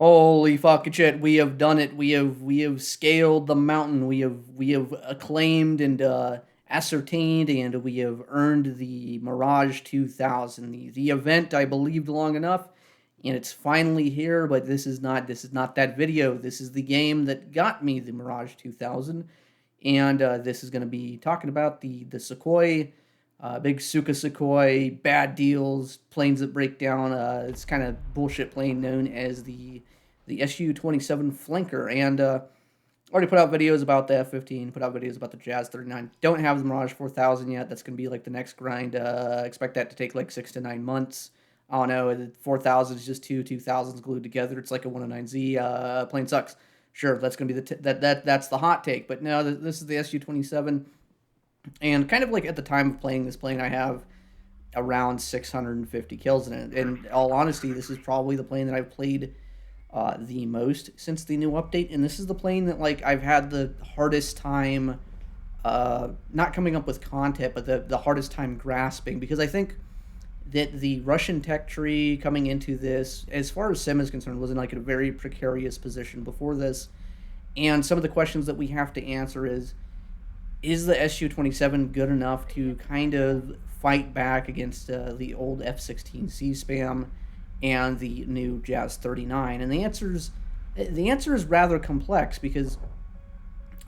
Holy fucking shit! We have done it. We have scaled the mountain. We have acclaimed and ascertained, and we have earned the Mirage 2000, the event I believed long enough, and it's finally here. But this is not that video. This is the game that got me the Mirage 2000, and this is going to be talking about the Sukhoi, big Suka Sukhoi, bad deals, planes that break down. It's kind of bullshit plane known as the Su-27 Flanker, and already put out videos about the F-15, put out videos about the Jazz 39. Don't have the Mirage 4000 yet. That's going to be like the next grind. Expect that to take like 6 to 9 months. I don't know. The 4000 is just two 2000s glued together. It's like a 109Z. Plane sucks. Sure, that's going to be that's the hot take. But no, this is the Su-27, and kind of like at the time of playing this plane, I have around 650 kills in it. In all honesty, this is probably the plane that I've played the most since the new update, and this is the plane that like I've had the hardest time not coming up with content, but the hardest time grasping, because I think that the Russian tech tree coming into this, as far as sim is concerned, was in like a very precarious position before this. And some of the questions that we have to answer is the Su-27 good enough to kind of fight back against the old F-16C spam and the new Jazz 39? And the answer is rather complex, because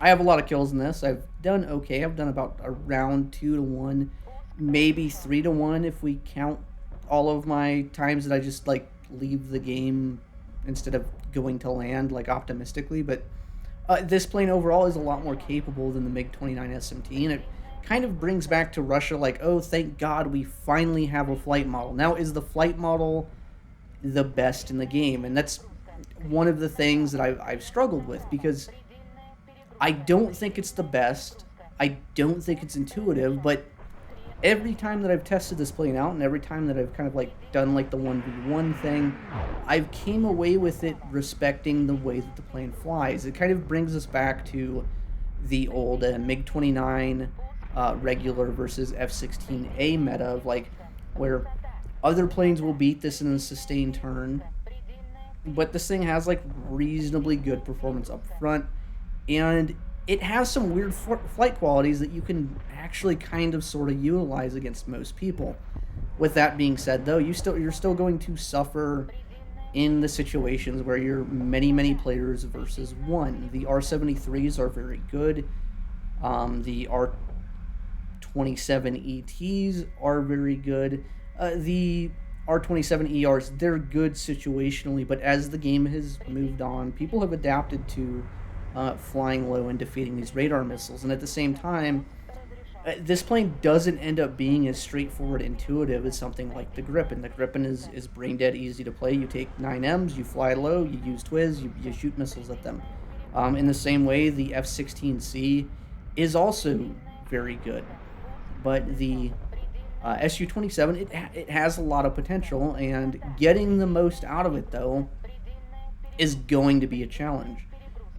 I have a lot of kills in this. I've done okay. I've done about around 2 to 1, maybe 3 to 1 if we count all of my times that I just like leave the game instead of going to land like optimistically. But this plane overall is a lot more capable than the MiG-29 SMT, and it kind of brings back to Russia like, oh, thank God we finally have a flight model. Now, is the flight model the best in the game? And that's one of the things that I've struggled with, because I don't think it's the best. I don't think it's intuitive, but every time that I've tested this plane out, and every time that I've kind of like done like the 1v1 thing, I've came away with it respecting the way that the plane flies. It kind of brings us back to the old MiG-29 regular versus F-16A meta of like, where other planes will beat this in a sustained turn, but this thing has like reasonably good performance up front, and it has some weird flight qualities that you can actually kind of sort of utilize against most people. With that being said, though, you're still going to suffer in the situations where you're many players versus one. The R-73s are very good. The R-27 ETs are very good. The R-27 ERs, they're good situationally, but as the game has moved on, people have adapted to flying low and defeating these radar missiles. And at the same time, this plane doesn't end up being as straightforward intuitive as something like the Gripen. The Gripen is brain dead easy to play. You take 9Ms, you fly low, you use Twiz, you shoot missiles at them. In the same way, the F-16C is also very good. But the Su-27, it has a lot of potential, and getting the most out of it, though, is going to be a challenge.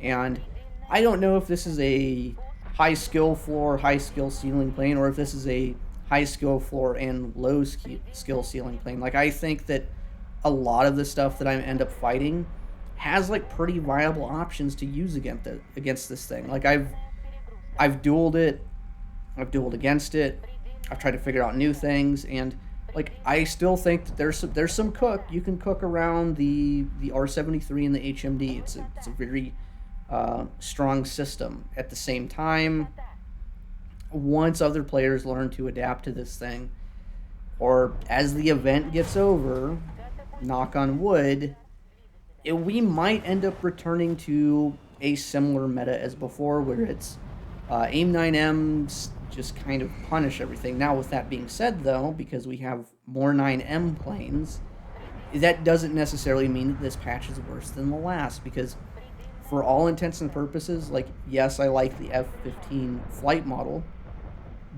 And I don't know if this is a high skill floor, high skill ceiling plane, or if this is a high skill floor and low skill ceiling plane. Like, I think that a lot of the stuff that I end up fighting has like pretty viable options to use against this thing. Like, I've dueled it, I've dueled against it, I've tried to figure out new things, and like I still think that there's some cook you can cook around the R-73 and the HMD. It's a very strong system. At the same time, once other players learn to adapt to this thing, or as the event gets over, knock on wood, we might end up returning to a similar meta as before, where it's aim 9Ms, just kind of punish everything. Now, with that being said, though, because we have more 9M planes, that doesn't necessarily mean that this patch is worse than the last, because for all intents and purposes, like, yes, I like the F-15 flight model,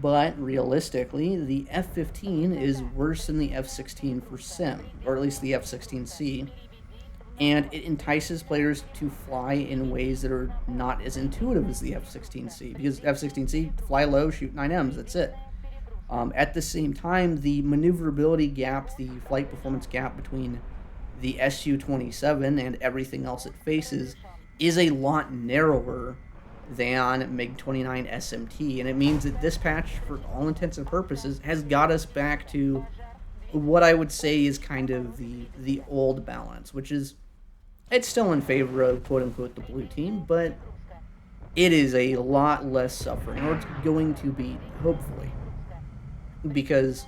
but realistically, the F-15 is worse than the F-16 for sim, or at least the F-16C, and it entices players to fly in ways that are not as intuitive as the F-16C, because F-16C, fly low, shoot 9Ms, that's it. At the same time, the maneuverability gap, the flight performance gap between the Su-27 and everything else it faces is a lot narrower than MiG-29 SMT, and it means that this patch, for all intents and purposes, has got us back to what I would say is kind of the old balance, which is it's still in favor of quote unquote the blue team, but it is a lot less suffering, or it's going to be, hopefully, because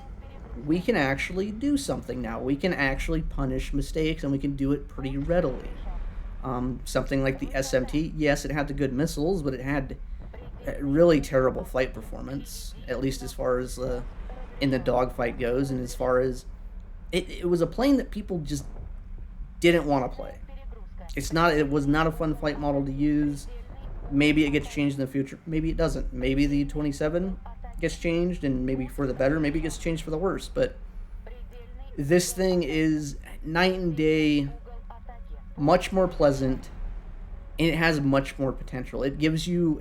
we can actually do something now. We can actually punish mistakes, and we can do it pretty readily. Something like the SMT, yes, it had the good missiles, but it had really terrible flight performance, at least as far as in the dogfight goes, and as far as it was a plane that people just didn't want to play. It was not a fun flight model to use. Maybe it gets changed in the future. Maybe it doesn't. Maybe the 27 gets changed, and maybe for the better. Maybe it gets changed for the worse. But this thing is night and day, much more pleasant, and it has much more potential. It gives you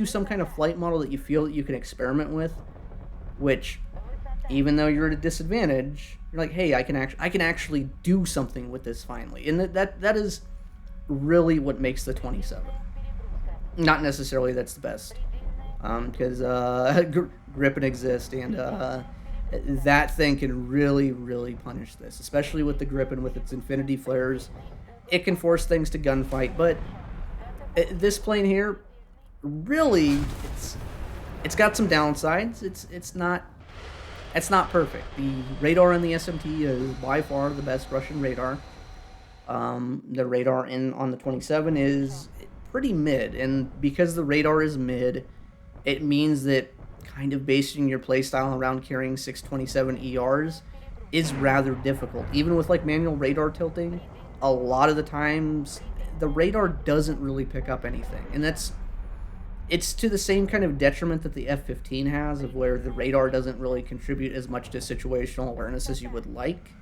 some kind of flight model that you feel that you can experiment with, which, even though you're at a disadvantage, you're like, hey, I can actually do something with this finally, and that is really what makes the 27. Not necessarily that's the best, because Gripen exists, and that thing can really, really punish this, especially with the Gripen with its infinity flares. It can force things to gunfight, but this plane here, really, it's got some downsides. It's not perfect. The radar in the SMT is by far the best Russian radar. The radar on the 27 is pretty mid, and because the radar is mid, it means that kind of basing your playstyle around carrying 627 ERs is rather difficult. Even with like manual radar tilting, a lot of the times the radar doesn't really pick up anything, and it's to the same kind of detriment that the F-15 has, of where the radar doesn't really contribute as much to situational awareness as you would like.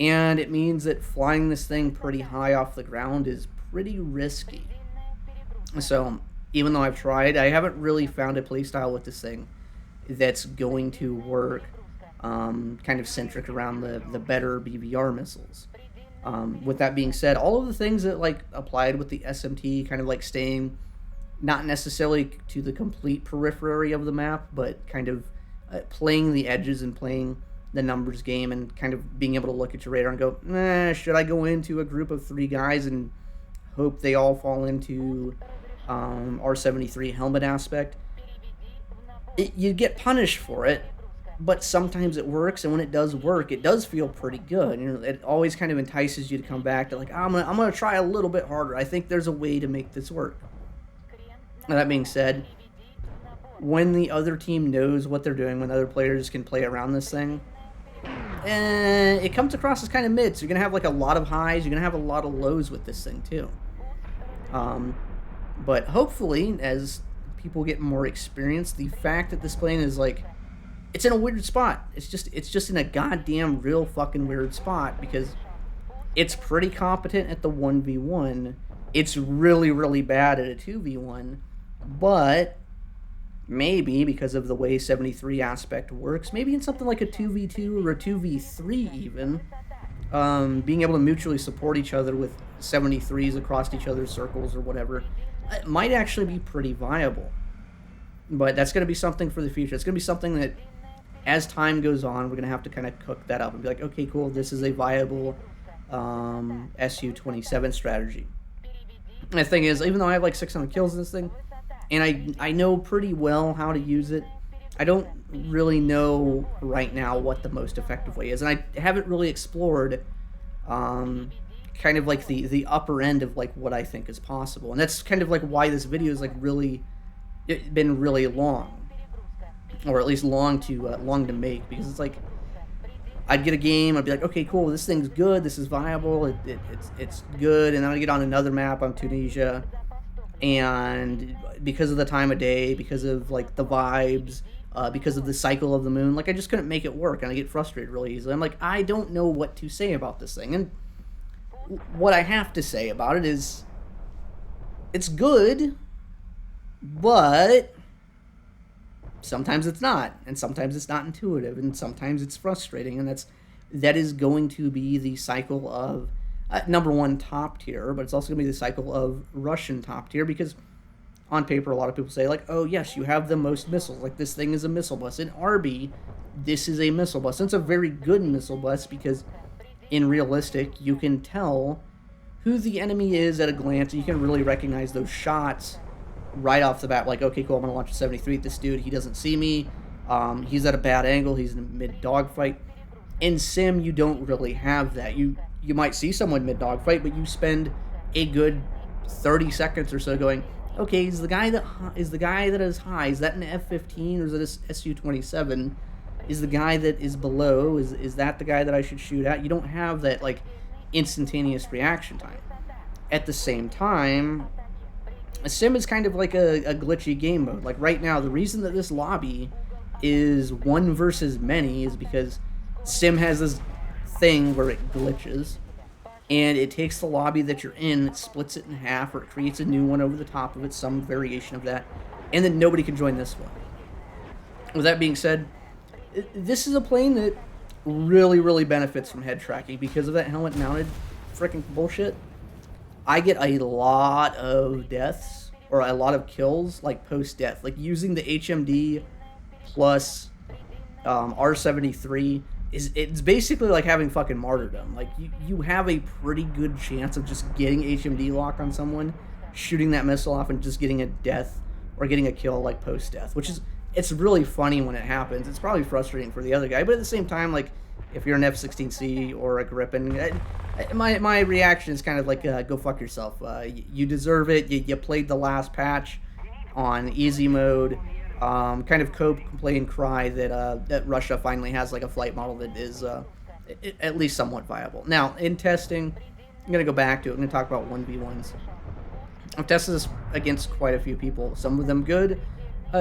And it means that flying this thing pretty high off the ground is pretty risky. So, even though I've tried, I haven't really found a playstyle with this thing that's going to work kind of centric around the better BVR missiles. With that being said, all of the things that like applied with the SMT, kind of like staying not necessarily to the complete periphery of the map, but kind of playing the edges and playing the numbers game, and kind of being able to look at your radar and go, should I go into a group of 3 guys and hope they all fall into R-73 helmet aspect? You get punished for it, but sometimes it works, and when it does work, it does feel pretty good. You know, it always kind of entices you to come back to like, I'm gonna try a little bit harder. I think there's a way to make this work. Now, that being said, when the other team knows what they're doing, when other players can play around this thing, it comes across as kind of mid. So you're gonna have like a lot of highs, you're gonna have a lot of lows with this thing too. But hopefully, as people get more experience, the fact that this plane is like, it's in a weird spot. It's just in a goddamn real fucking weird spot, because it's pretty competent at the 1v1. It's really, really bad at a 2v1, but maybe because of the way 73 aspect works, maybe in something like a 2v2 or a 2v3 even, being able to mutually support each other with 73s across each other's circles or whatever, it might actually be pretty viable. But that's going to be something for the future. It's going to be something that, as time goes on, we're going to have to kind of cook that up and be like, okay, cool, this is a viable Su-27 strategy. And the thing is, even though I have like 600 kills in this thing, and I know pretty well how to use it, I don't really know right now what the most effective way is. And I haven't really explored kind of like the upper end of like what I think is possible. And that's kind of like why this video is like really been really long, or at least long to make, because it's like I'd get a game, I'd be like, okay, cool, this thing's good, this is viable, it's good, and then I get on another map on Tunisia, and because of the time of day, because of like the vibes, because of the cycle of the moon, like I just couldn't make it work, and I get frustrated really easily. I'm like, I don't know what to say about this thing, and what I have to say about it is, it's good, but sometimes it's not, and sometimes it's not intuitive, and sometimes it's frustrating, and that's that is going to be the cycle of number one top tier, but it's also going to be the cycle of Russian top tier because on paper, a lot of people say, like, oh, yes, you have the most missiles. Like, this thing is a missile bus. In RB, this is a missile bus. And it's a very good missile bus because in realistic, you can tell who the enemy is at a glance. And you can really recognize those shots right off the bat. Like, okay, cool, I'm going to launch a 73 at this dude. He doesn't see me. He's at a bad angle. He's in a mid-dogfight. In Sim, you don't really have that. You might see someone mid-dogfight, but you spend a good 30 seconds or so going, okay, is the guy that is high, is that an F-15 or is it a Su-27? Is the guy that is below, is that the guy that I should shoot at? You don't have that, like, instantaneous reaction time. At the same time, a Sim is kind of like a glitchy game mode. Like, right now, the reason that this lobby is one versus many is because Sim has this thing where it glitches, and it takes the lobby that you're in, it splits it in half, or it creates a new one over the top of it, some variation of that, and then nobody can join this one. With that being said, this is a plane that really, really benefits from head tracking because of that helmet-mounted freaking bullshit. I get a lot of deaths, or a lot of kills, like, post-death. Like, using the HMD plus R73 it's basically like having fucking martyrdom. Like, you have a pretty good chance of just getting HMD lock on someone, shooting that missile off, and just getting a death or getting a kill, like, post-death, which is, it's really funny when it happens. It's probably frustrating for the other guy, but at the same time, like, if you're an F-16C or a Gripen, my reaction is kind of like, go fuck yourself. You deserve it. You played the last patch on easy mode. Kind of cope, complain, and cry that Russia finally has, like, a flight model that is at least somewhat viable. Now, in testing, I'm going to go back to it. I'm going to talk about 1v1s. I've tested this against quite a few people. Some of them good,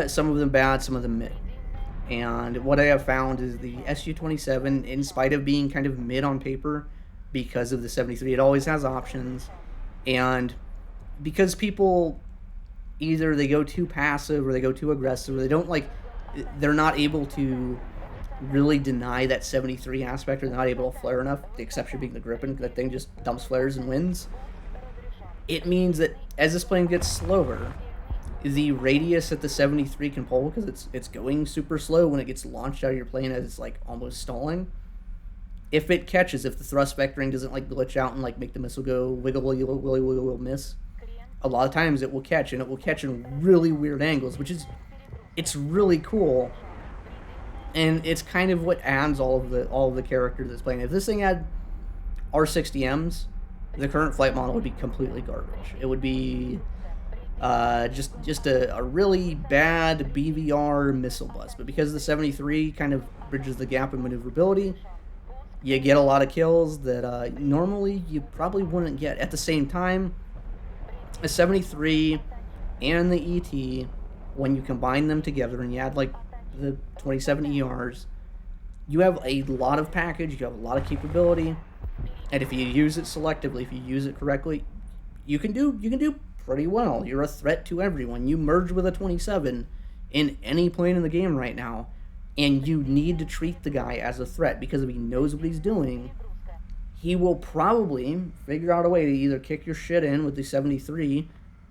some of them bad, some of them mid. And what I have found is the Su-27, in spite of being kind of mid on paper because of the 73, it always has options. And because people either they go too passive or they go too aggressive, or they're not able to really deny that 73 aspect, or they're not able to flare enough, the exception being the Gripen, that thing just dumps flares and wins. It means that as this plane gets slower, the radius that the 73 can pull, because it's going super slow when it gets launched out of your plane as it's, like, almost stalling, if it catches, if the thrust vectoring doesn't, like, glitch out and, like, make the missile go wiggle, miss, a lot of times it will catch, and it will catch in really weird angles, it's really cool, and it's kind of what adds all of the character that's playing. If this thing had R60Ms, the current flight model would be completely garbage. It would be just a really bad BVR missile bus, but because the 73 kind of bridges the gap in maneuverability, you get a lot of kills that normally you probably wouldn't get. At the same time, a 73 and the ET, when you combine them together and you add, like, the 27 ERs, you have a lot of package, you have a lot of capability, and if you use it selectively, if you use it correctly, you can do pretty well. You're a threat to everyone. You merge with a 27 in any plane in the game right now, and you need to treat the guy as a threat, because if he knows what he's doing, he will probably figure out a way to either kick your shit in with the 73,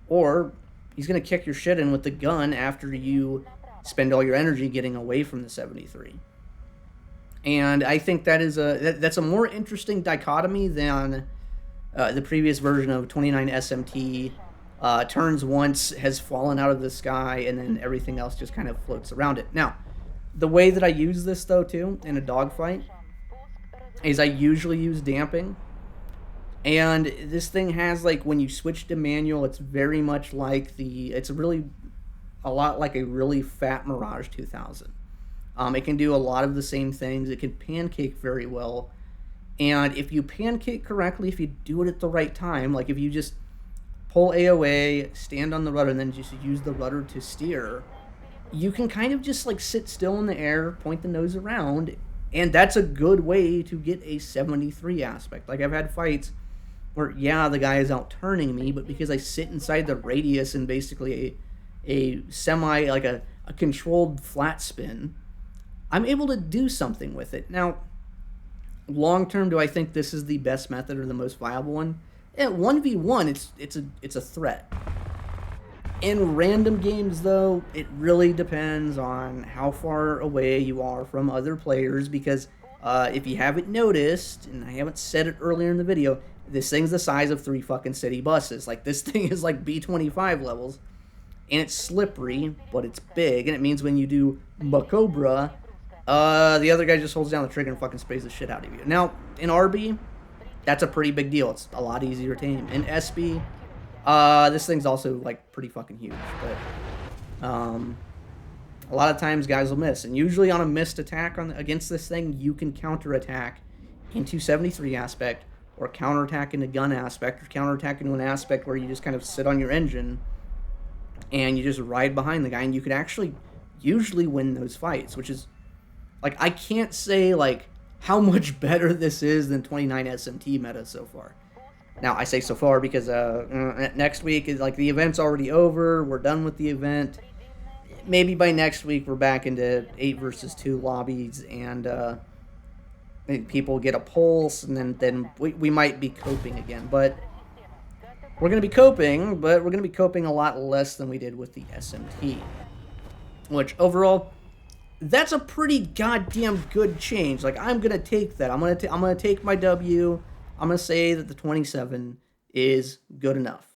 or he's going to kick your shit in with the gun after you spend all your energy getting away from the 73. And I think that's a more interesting dichotomy than the previous version of 29 SMT. Turns once, has fallen out of the sky, and then everything else just kind of floats around it. Now, the way that I use this, though, too, in a dogfight, is I usually use damping. And this thing has, like, when you switch to manual, it's very much like it's a lot like a really fat Mirage 2000. It can do a lot of the same things. It can pancake very well. And if you pancake correctly, if you do it at the right time, like if you just pull AOA, stand on the rudder, and then just use the rudder to steer, you can kind of just, like, sit still in the air, point the nose around, and that's a good way to get a 73 aspect. Like, I've had fights where, yeah, the guy is out turning me, but because I sit inside the radius and basically a semi, like a controlled flat spin, I'm able to do something with it. Now, Long term, do I think this is the best method or the most viable one? At 1v1, it's a threat. In random games, though, it really depends on how far away you are from other players, because if you haven't noticed, and I haven't said it earlier in the video, this thing's the size of 3 fucking city buses. Like, this thing is like B25 levels, and it's slippery, but it's big, and it means when you do Macobra, the other guy just holds down the trigger and fucking sprays the shit out of you. Now, in RB, that's a pretty big deal. It's a lot easier to aim. In SB, this thing's also, like, pretty fucking huge, but, a lot of times guys will miss, and usually on a missed attack against this thing, you can counterattack into 73 aspect, or counterattack into gun aspect, or counterattack into an aspect where you just kind of sit on your engine, and you just ride behind the guy, and you can actually usually win those fights, which is, like, I can't say, like, how much better this is than 29 SMT meta so far. Now, I say so far because next week is, like, the event's already over. We're done with the event. Maybe by next week we're back into 8 versus 2 lobbies, and people get a pulse, and then we might be coping again. But we're going to be coping, but we're going to be coping a lot less than we did with the SMT. Which, overall, that's a pretty goddamn good change. Like, I'm going to take that. I'm going to take my W. I'm going to say that the 27 is good enough.